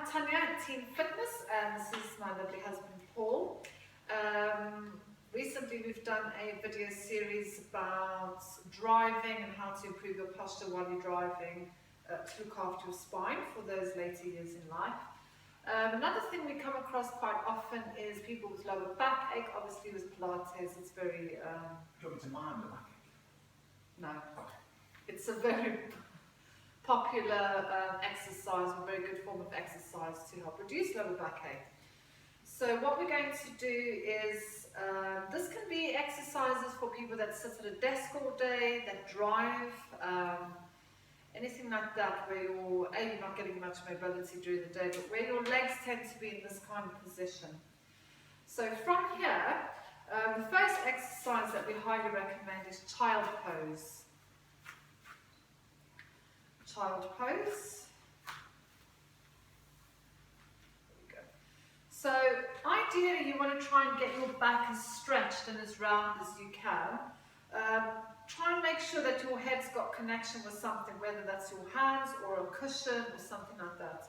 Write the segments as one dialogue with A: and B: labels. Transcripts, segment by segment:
A: I'm Tanya at Team Fitness, and this is my lovely husband Paul. Recently we've done a video series about driving and how to improve your posture while you're driving to look after your spine for those later years in life. Another thing we come across quite often is people with lower backache. Obviously with Pilates it's very...
B: Do you want me to mind the backache?
A: No. It's a very popular exercise, a very good form of exercise to help reduce lower backache. So what we're going to do is, this can be exercises for people that sit at a desk all day, that drive, anything like that where you're not getting much mobility during the day, but where your legs tend to be in this kind of position. So from here, the first exercise that we highly recommend is child pose. Child pose. There we go. So ideally you want to try and get your back as stretched and as round as you can. Try and make sure that your head's got connection with something, whether that's your hands or a cushion or something like that.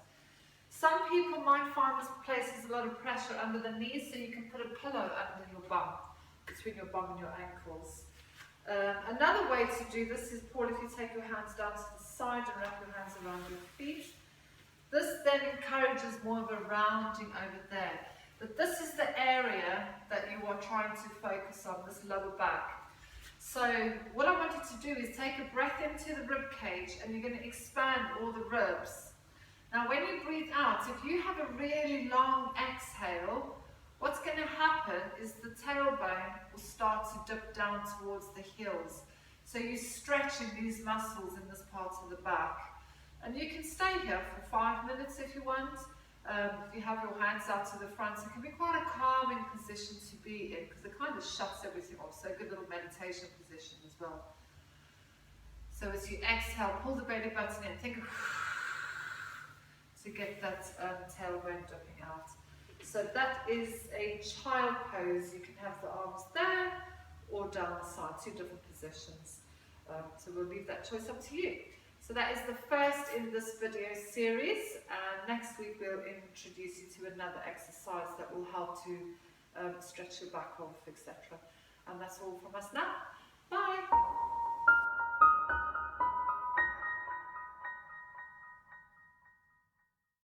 A: Some people might find this places a lot of pressure under the knees, so you can put a pillow under your bum, between your bum and your ankles. Another way to do this is, Paul, if you take your hands down to the side and wrap your hands around your feet. This then encourages more of a rounding over there. But this is the area that you are trying to focus on, this lower back. So what I want you to do is take a breath into the rib cage and you're going to expand all the ribs. Now when you breathe out, if you have a really long exhale, what's going to happen is the tailbone will start to dip down towards the heels. So you're stretching these muscles in this part of the back. And you can stay here for 5 minutes if you want. If you have your hands out to the front, it can be quite a calming position to be in because it kind of shuts everything off. So a good little meditation position as well. So as you exhale, pull the belly button in, think of to get that tailbone dipping out. So that is a child pose. You can have the arms there or down the side, two different positions. So we'll leave that choice up to you. So that is the first in this video series, and next week we'll introduce you to another exercise that will help to stretch your back off, etc. And that's all from us now. Bye!